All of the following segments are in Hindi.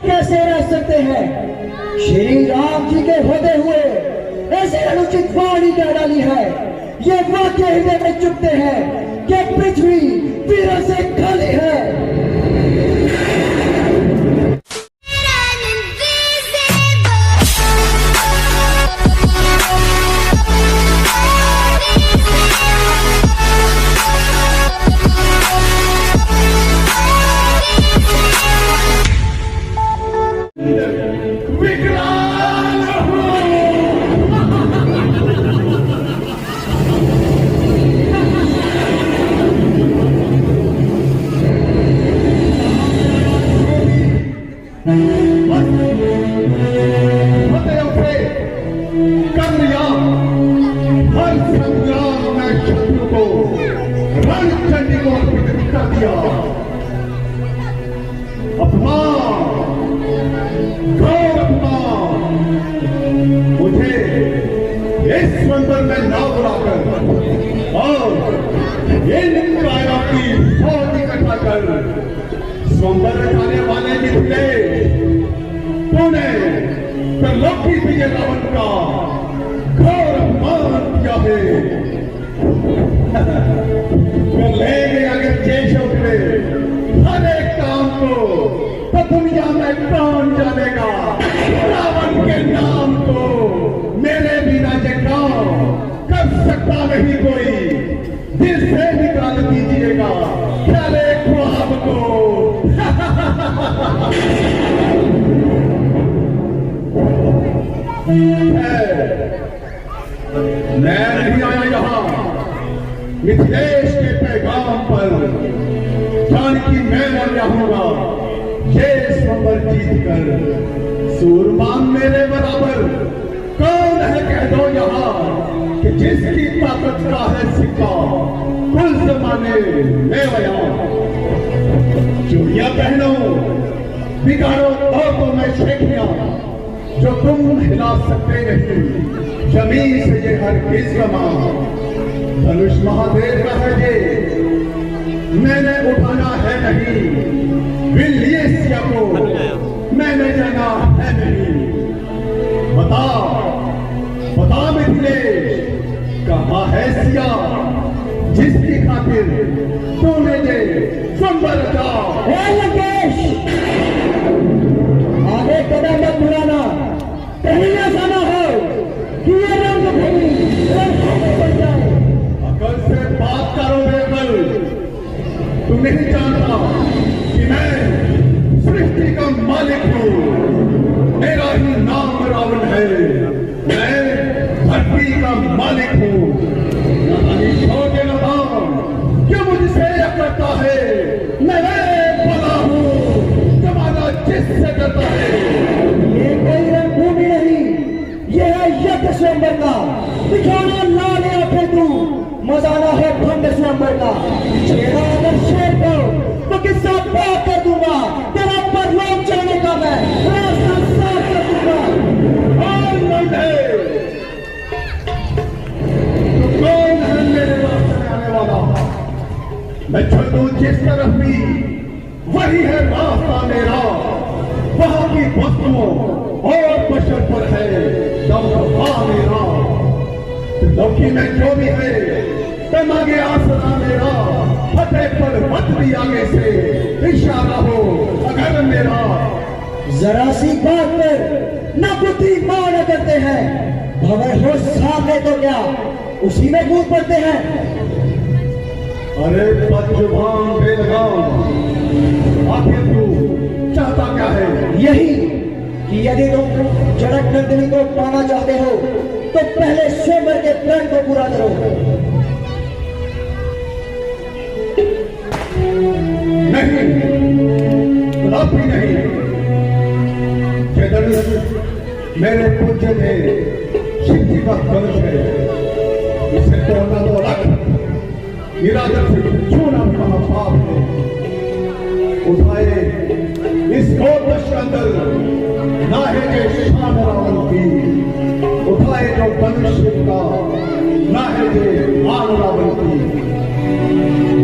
कैसे रह सकते हैं? श्री राम जी के होते हुए ऐसे अनुचित वाणी क्या डाली है? ये वाक्य हृदय में चुभते हैं कि पृथ्वी वीरों से खाली है। मुझे इस मंदिर में ना बुलाकर और इन कायरों की फौज इकट्ठा कर सौंदर्य खाने वाले मिले तूने त्रिलोकी विजय रावण का घोर अपमान किया है। तो ले गया अगर जैश उठे हर एक काम को तो दुनिया में कौन जानेगा? रावण के नाम को मेरे बिना ये काम कर सकता नहीं कोई। दिल से निकाल दीजिएगा ख्याले ख्वाब को। मैं नहीं आया यहाँ मिथिलेश के पैगाम पर, जानकी मैं आया हूँगा ये स्वंबर जीत कर। सूरमान मेरे बराबर कौन है कह दो यहाँ कि जिसकी ताकत का है सिक्का कुल जमाने में बयां। चूड़ियां पहनो बिगाड़ो तो मैं शेखियां जो तुम हिला सकते नहीं जमीन से ये हर किस गमा। धनुष महादेव का है ये मैंने उठाना है नहीं, विलियसिया को मैंने जाना है नहीं। बता बता मिथिलेश कहाँ है सिया जिसकी खातिर तूने ये स्वंबर रचा? लंकेश आगे कदम मत बढ़ाना, कहीं ऐसा ना हो कि ये रंगभूमि बन जाए। अकल से बात करो बेकल, तुम नहीं जानता कि मैं सृष्टि का मालिक हूँ, मेरा ही नाम रावण है। मैं धरती का मालिक हूँ। छोटे नाम क्यों मुझसे करता है? मैं बड़ा हूँ जमाना जिससे करता है। ये कोई रंगभूमि नहीं, ये है यज्ञ स्वयंवर का। दिखाना लाल या फिर तू मजाना है भंग स्वयंवर का। छेड़ा अगर शेर को तो किस्सा पार कर दूंगा, तेरा परलोक चढ़ने का मैं रास्ता साफ कर दूंगा। कौन है मेरे रास्ते में आने वाला? मैं चल दूं जिस तरफ भी वही है रास्ता मेरा। वहां की वस्तुओं और बशर पर है दमदमा मेरा। त्रिलोकी में जो भी है तुम आगे आसरा मेरा। फतेह पर मत भी आगे से इशारा हो अगर मेरा। जरा सी बात पर न बुद्धि मान करते हैं, भवर हो सामने तो क्या उसी में कूद पड़ते हैं। अरे बदजुबान बेलगाम, आखिर तू चाहता क्या है? यही कि यदि तुम जनक नंदिनी को पाना चाहते हो तो पहले स्वयंवर के प्रण को पूरा करो। नहीं, कदापि नहीं। मेरे पूज्य थे शिव जी का धनुष है, इसे तोड़ना तो रख निरादर से छूना महापाप है। उठाए इस गोदश के अंदर ना है जय शान रावण की। उठाए जो धनुष शिव का ना है जय मान रावण की।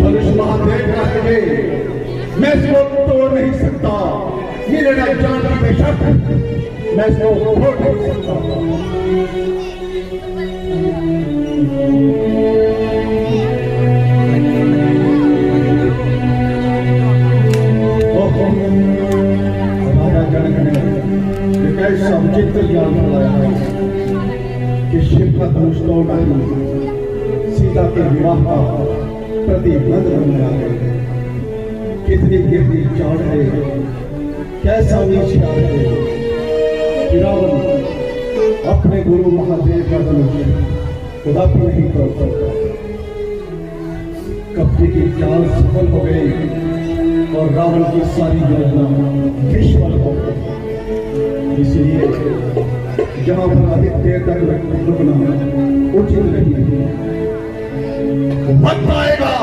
धनुष महादेव का है मैं इसको तोड़ नहीं सकता। ये लेना जानकी में शर्त मैं इसको छोड़ नहीं सकता। राजा जनक ने एक ऐसा विचित्र ज्ञान फैलाया है कि शिव का धनुष तोड़ना ही सीता के विवाह का प्रतिबंध बन गया है। कितनी गिरती चाल है, कैसा नीच ख्याल है कि रावण अपने गुरु महादेव का धनुष कदापि नहीं तोड़ सकता। कपटी की चाल सफल हो गई और रावण की सारी योजना विफल हो गई। इसलिए जहां पर अधिक देर तक रुकना उचित नहीं है। वक्त आएगा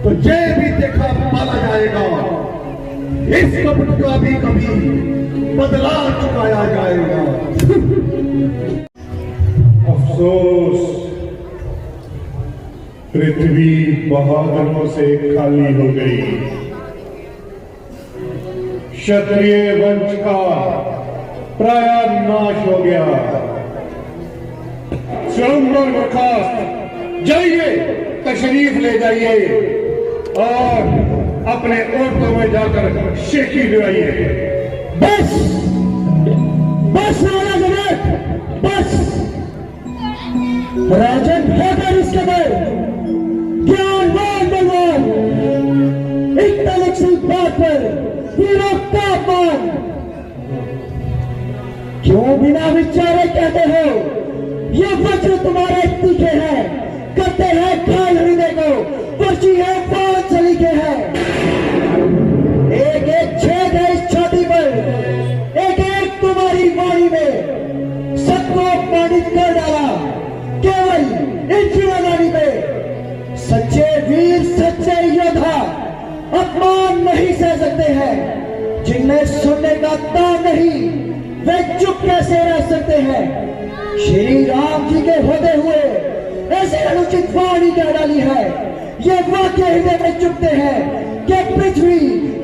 तो ये भी देखा पाला जाएगा, इस कपट का भी कभी बदला चुकाया जाएगा। अफसोस, पृथ्वी बहादुरों से खाली हो गई। क्षत्रिय वंश का प्राय नाश हो गया। स्वयंवर बर्खास्त, जाइए तशरीफ ले जाइए और अपने औरतों में जाकर शेखी दिलाइए। बस बस राजा जनक, बस राजन होकर इस कदर ज्ञानवान बलवान एक तलक सी बात पर तीनों तापमान क्यों बिना विचारे कहते हो? ये वज्र तुम्हारे तीखे हैं, करते हैं घायल हृदय को, पर्ची है पांच सलीके हैं। एक एक छेद है इस छाती पर, एक एक तुम्हारी वाणी में सबको पानित कर डाला केवल इन जीवनानी पे। सच्चे वीर सच्चे योद्धा अपमान नहीं सह सकते हैं। जिनमें सुनने का दाम नहीं वे चुप कैसे रह सकते हैं? श्री राम जी के होते हुए ऐसे अनुचित वाणी क्या डाली है? ये वाक्य हृदय में चुपते हैं कि पृथ्वी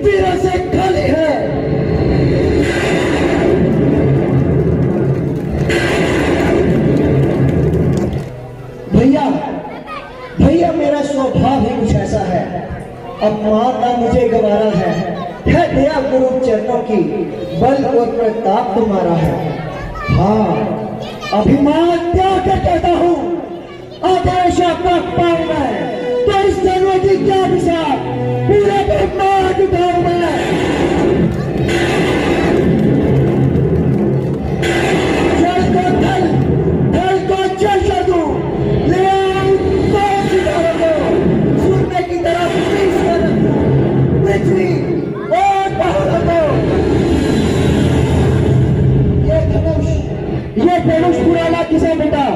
वीरों से खाली है। भैया भैया मेरा स्वभाव ही कुछ ऐसा है, अपमान ना मुझे गवारा है दया गुरु चरणों की, बल और प्रताप तुम्हारा है। हाँ अभिमान त्याग कर कहता हूँ, आदेश आपका पाऊं मैं तो इस जन्म की क्या विचार पूरे ब्रह्मांड उठाऊं मैं। जल को थल, थल को जल कर दूं, ले आऊं तो सितारों को सूरज की तरफ पीस कर रखूं पृथ्वी और पहाड़ों को। ये धनुष पुराना किसे बेटा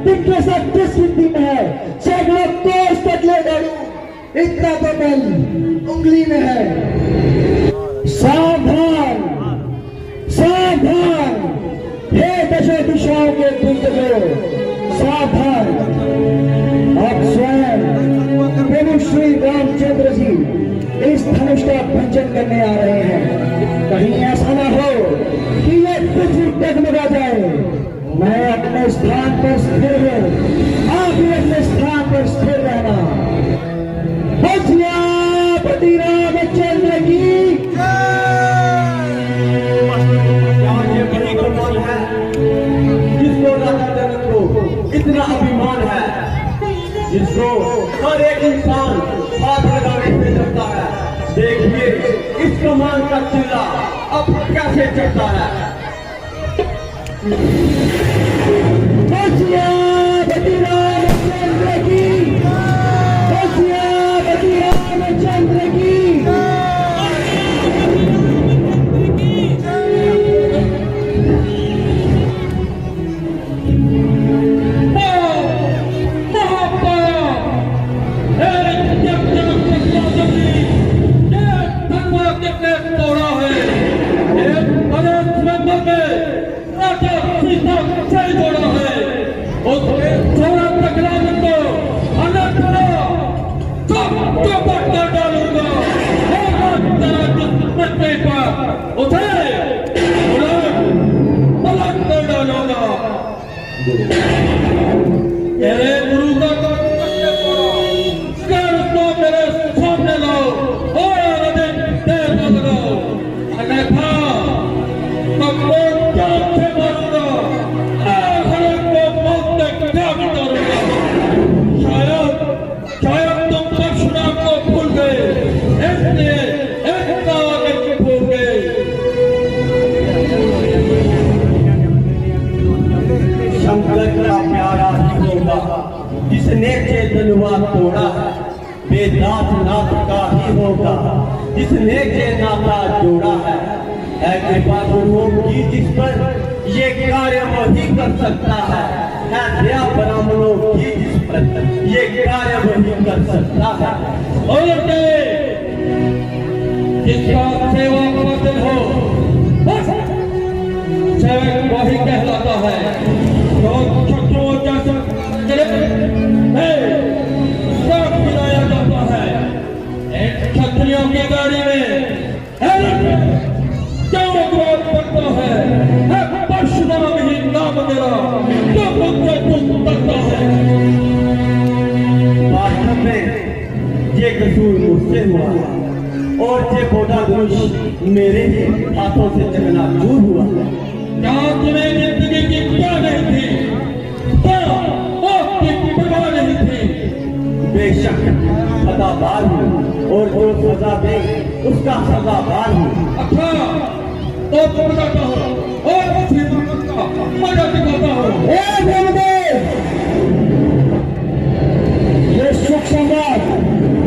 तुमके साथ किस गिनती में है? सैकड़ों कोस तक ले डालूं, इतना तो बल उंगली में है। सावधान सावधान हे दशो दिशाओं के दिग्गजों, सावधान। आप स्वयं प्रभु श्री रामचंद्र जी इस धनुष का भंजन करने आ रहे हैं। कहीं ऐसा ना हो कि ये पृथ्वी डगमगा जाए। मैं अपने स्थान पर स्थिर हूं, आप भी अपने स्थान पर स्थिर रहना। पति रामचंद्र की ये बड़ी कमाल है, जिसको राजा जनक को इतना अभिमान है, जिसको हर एक इंसान हाथ लगाने से डरता है। देखिए इस कमान का चिल्ला अब कैसे चढ़ता है। पति रामचंद्र की, पति रामचंद्र की। तोड़ा है एक बड़े स्वयंवर में राजा सीता मेरे गुरु का कर तो मेरे सामने लाओ और दिन देर न लगाओ, अन्यथा सबको जान से मारूंगा, हर एक को मौत तक त्याग करूंगा। शायद तुम परशुराम को भूल गए, इसलिए इसका आगे भूल गए। शंकर का प्यारा ही होगा जिसने चेतनवा तोड़ा है, वेदांत नाथ का ही होगा जिसने जे नाता जोड़ा है। कृपा गुरुओं की जिस पर ये कार्य वही कर सकता है दया ब्राह्मणों की जिस पर ये कार्य वही कर सकता है। और जिसका सेवा करते हो सेवक वही कहलाता है। तो शत्रुओं जैसे सब खिलाया जाता है। इन क्षत्रियों की गाड़ी में क्यों क्रोध करता है? परशुराम ही नाम मेरा, तो मुझसे तुम करता है। वास्तव में ये कसूर मुझसे हुआ और ये बोधा धनुष मेरे ही हाथों से चकनाचूर हुआ। क्या तुम्हें जिंदगी की क्या नहीं थी? आपकी परवाह नहीं थी? बेशक सदाबार हूँ और जो सजा दे उसका सदाबार हूँ। अच्छा तो तुम बताता हो और मजा दिखाता हो। ये सुख संवाद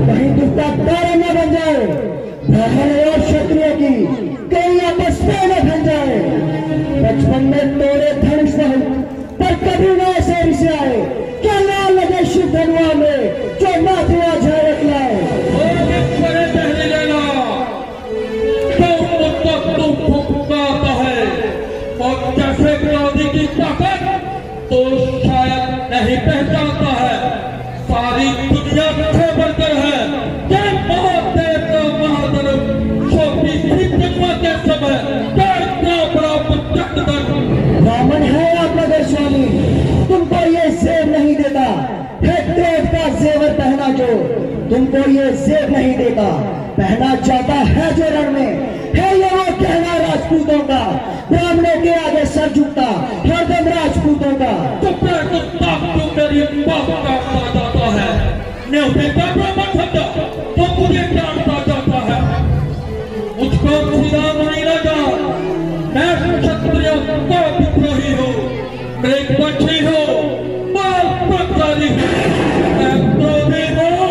कहीं दुखता तारा न बन जाए, ब्राह्मण और क्षत्रिय की कहीं आपस में न बन जाए। बचपन में तोड़े धनुष पर कभी न ऐसे रिश्ते आए, क्या ना लगे शिव धनुआ में जो माथे आ जाए लाए। तुम फुफकाता है और जैसे क्रोधी की ताकत तो शायद नहीं पहचानता है। सारी दुनिया से बढ़कर है कि महादेव का महाधर्म छोटी सी जन्म के समय ब्राह्मण है आप नगर स्वामी, तुमको ये जेब नहीं देता है। क्रोध का जेवर पहना जो तुमको ये जेब नहीं देता, पहना जाता है जो रण में है ये वो कहना राजपूतों का। ब्राह्मणों के आगे सर झुकता हरदम राजपूतों का। मेरी बात काटता जाता है, न्योते का ब्राह्मण समझा तो मुझे काटता जाता है। मुझको सीधा नहीं लगा, मैं क्षत्रियों का विद्रोही हूँ, मृग पक्षी हूँ, बाल प्रचारी हूँ, मैं क्रोधी हूँ,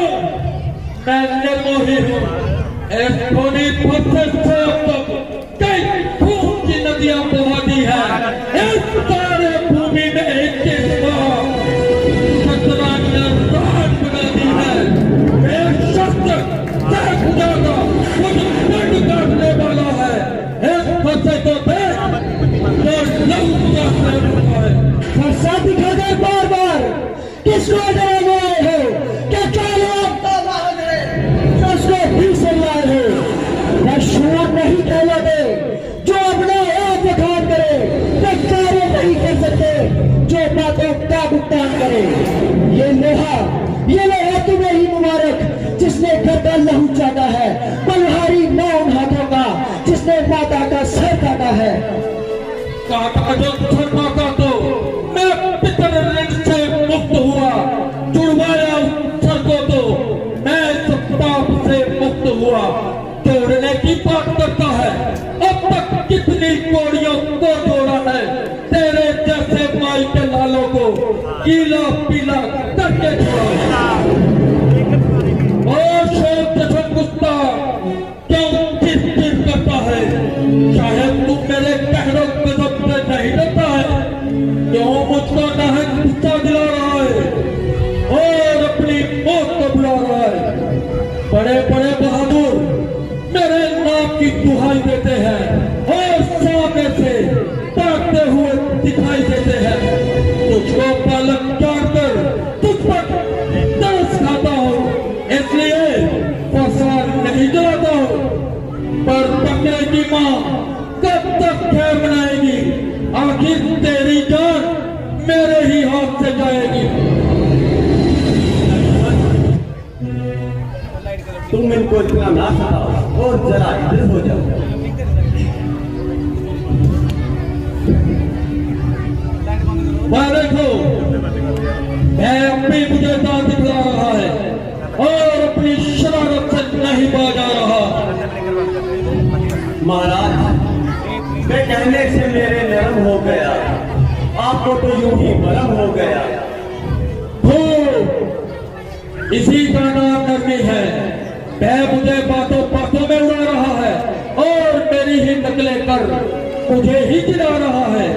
मैं निर्मोही हूँ। इस धोनी पत्थर से अब तक कई खून की नदियां बहा दी है। इस सारे भूमि में एक शतराज ने राज बना दी है। एक शस्त्र जागा मुझे दंड काटने वाला है। इस फंसे को देख तो फरसा दिखा दे बार बार, किसको डराने आए हो? क्या चाहे आपका उसको भी से लाए हो। मैं शूर नहीं कहलाते जो अपना आप बखान करे, वे कार्य नहीं कर सकते जो बातों का भुगतान करे। ये लोहा तुम्हें ही मुबारक जिसने घर का लहू चाटा है, बलहारी ना उन हाथों का जिसने माता का सर काटा है। काटा जो सर माता तो मैं पितर ऋण से मुक्त हुआ, जुड़वाया उस सर को तो मैं पाप से मुक्त हुआ। तोड़ने की बात करता है, अब तक कितनी कोड़ियों को जोड़ा है। तेरे जैसे माई के लालों को गीला पीला करके छोड़ा। और शोक जैसा गुस्सा क्यों चिर करता है? शायद तू मेरे कहरों कदम से नहीं डरता है, क्यों मुझको नाहक गुस्सा दिला रहा है और अपनी मौत को बुला रहा है। बड़े बड़े बहादुर मेरे नाम की दुहाई देते हैं और सामने से भागते हुए दिखाई देते हैं। तुझको पालक जानकर तुझ पर तरस खाता हूँ, इसलिए फसाद नहीं जलाता हूँ। पर बकरे की माँ कब तक खैर बनाएगी? आखिर तेरी जान मेरे इनको इतना ना सताओ और जरा इधर हो जाओ। देखो, मैं अपनी मुझेता दिखला रहा है और अपनी शरारत से नहीं बाजा रहा। महाराज, मैं कहने से मेरे नरम हो गया, आपको तो यूं ही मरम हो गया। हो इसी का नाम नरमी है। वह मुझे बातों बातों में उड़ा रहा है और मेरी ही नकलें कर मुझे ही गिरा रहा है।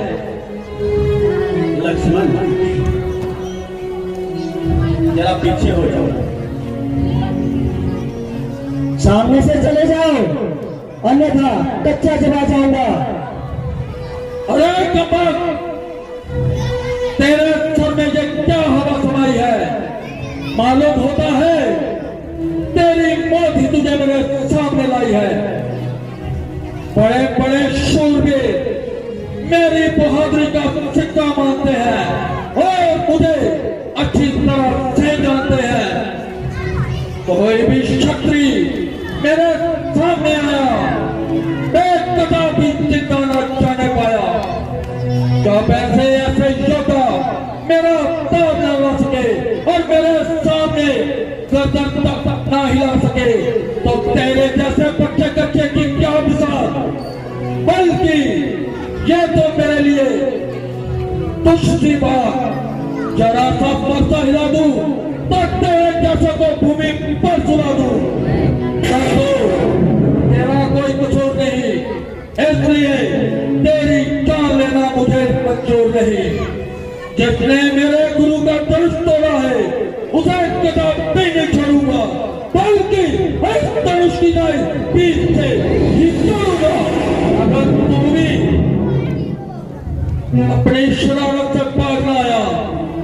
लक्ष्मण, जरा पीछे हो जाओ। सामने से चले जाओ, अन्यथा कच्चा चला जाऊंगा। अरे कपट, तेरे सर में ये क्या हवा समाई है? मालूम होता है तेरी मौत ही तुझे मेरे सामने लाई है। बड़े बड़े शूरवीर मेरी बहादुरी का सिक्का मानते हैं और मुझे अच्छी तरह से जानते हैं। कोई भी क्षत्रिय मेरे सामने आया, मैं कदापि चिंता न जाने पाया। जब ऐसे योद्धा मेरा दाव न ला सके और मेरे सामने गर्दन तक ना हिला सके, तो तेरे जैसे बच्चे कच्चे की क्या मिसाल। बल्कि ये तो मेरे लिए तुझी बात, जरा सा पर्चा हिला दूं तो तेरे जैसे को भूमि पर सुला दूं। तेरा कोई कसूर नहीं, इसलिए तेरी जान लेना मुझे मंजूर नहीं। जिसने मेरे गुरु का धनुष तोड़ा है उसे कदापि नहीं छोड़ूंगा, बल्कि इस धनुष की नाई बीच से ही तोड़ूंगा। अगर तू भी अपनी शरारत से भाग आया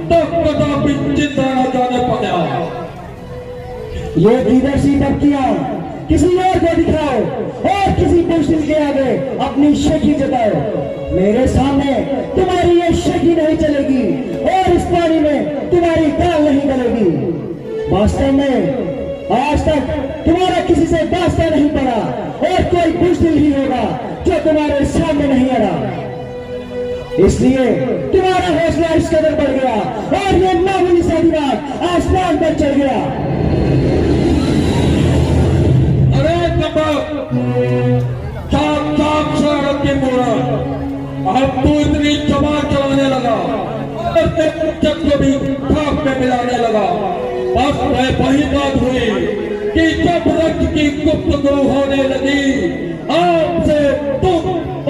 तो कदापि चिंता न जाने पाया। ये किधर सी टपकियां किसी और को दिखाओ और किसी मुश्किल के आगे अपनी शकी जताओ। मेरे सामने तुम्हारी ये शकी नहीं चलेगी और इस पानी में तुम्हारी दाल नहीं गलेगी। वास्तव में आज तक तुम्हारा किसी से वास्ता नहीं पड़ा और कोई मुश्किल ही होगा जो तुम्हारे सामने नहीं अड़ा। इसलिए तुम्हारा हौसला इस कदर बढ़ गया और ये मामूली सा दीवार आसमान पर चढ़ गया। अरे कपट, चाक चाक शरारत के मूरत, अब तू इतनी जबान चलाने लगा और तेरे जब को भी खाक में मिलाने लगा। बस वही बात हुई कि जब रक्त की गुफ्तगू होने लगी, आपसे तुम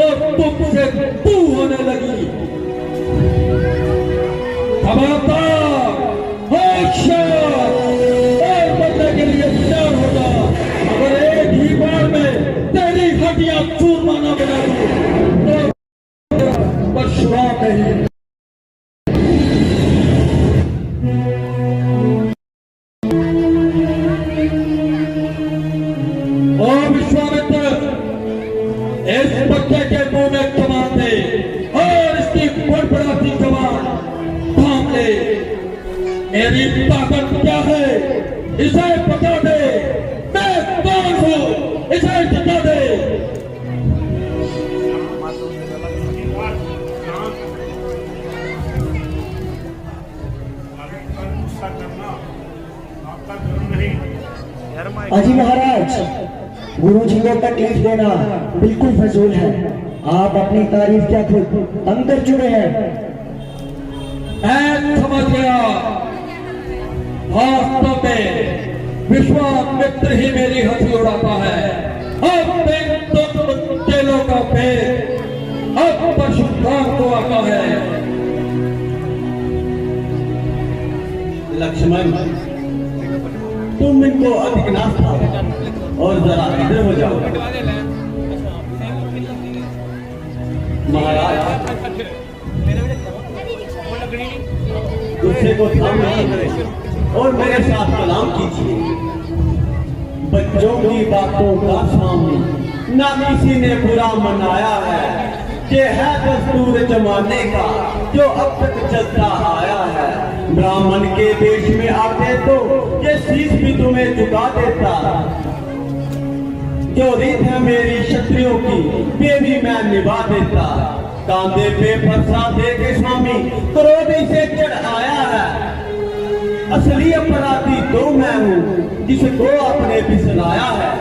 और तुमसे तू होने लगी। खबरदार, होशियार और बनने के लिए तैयार होगा। अगर एक ही बार में तेरी हड्डियां चूरमा न बना दूं तो परशुराम नहीं। इस बच्चे के मुंह में कमान दे और इसकी बड़बड़ाती जबान थाम दे। मेरी ताकत क्या है इसे बता दे, मैं कौन हूं इसे बता दे। अजी महाराज, गुरु जी को तकलीफ देना बिल्कुल फजूल है। आप अपनी तारीफ क्या खुद तंग कर चुके हैं। मैं समझ गया, वास्तव में विश्वामित्र ही मेरी हंसी उड़ाता है। अब चेलों का भेद अब परशुराम को आता है। लक्ष्मण, तुम इनको अधिक ना खाओ और जरा इधर हो जाओ। महाराज, गुस्से को थाम लीजिए और मेरे साथ कलाम कीजिए। बच्चों की बातों का सामने ना किसी ने बुरा मनाया है। ये है दस्तूर जमाने का जो अब तक चलता आया है। ब्राह्मण के देश में आते तो ये शीश भी तुम्हें झुका देता। जो रीत है मेरी क्षत्रियों की ये भी मैं निभा देता। कांधे पे फरसा दे के स्वामी क्रोध से चढ़ आया है। असली अपराधी तो मैं हूँ जिसको आपने फिसलाया है।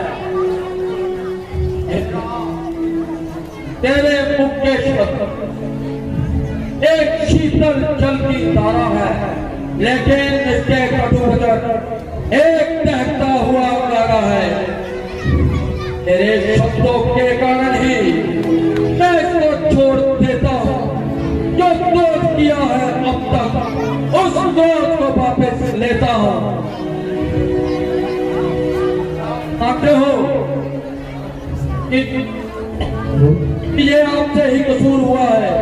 तेरे मुक्केश्वर एक शीतल जल की धारा है, लेकिन इसके कटुवचन एक बहता हुआ गारा है। तेरे शब्दों के कारण ही मैं इसको छोड़ देता हूँ। जो क्रोध किया है अब तक उस क्रोध को वापस लेता हूँ। मानते हो कि ये आपसे ही कसूर हुआ है?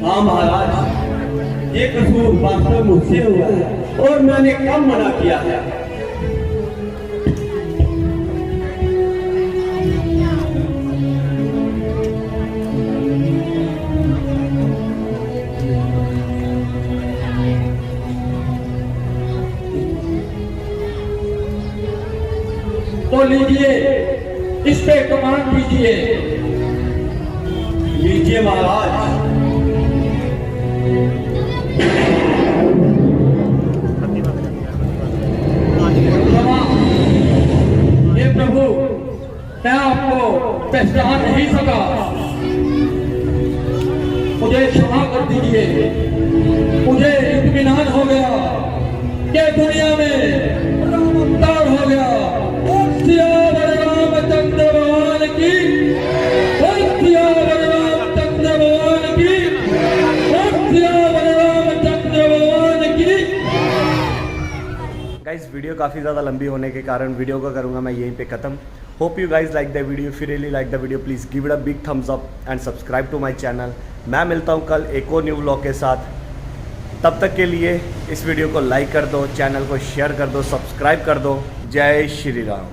हाँ महाराज, ये कसूर वास्तव मुझसे हुआ है और मैंने कब मना किया है। तो लीजिए, इस पे कमांड कीजिए। लीजिए महाराज। ये प्रभु, मैं आपको पहचान नहीं सका, मुझे क्षमा कर दीजिए। मुझे इत्मीनान हो गया कि दुनिया में राम अवतार हो गया। सियावर रामचंद्र भगवान की, सियावर रामचंद्र भगवान की, सियावर रामचंद्र भगवान की। गाइस वीडियो काफ़ी ज़्यादा लंबी होने के कारण वीडियो को करूँगा मैं यहीं पे ख़त्म। Hope you guys like the video. If you really like the video please give it a big thumbs up and subscribe to my channel. मैं मिलता हूँ कल एक और न्यू व्लॉग के साथ। तब तक के लिए इस वीडियो को लाइक कर दो, चैनल को शेयर कर दो, सब्सक्राइब कर दो। जय श्री राम।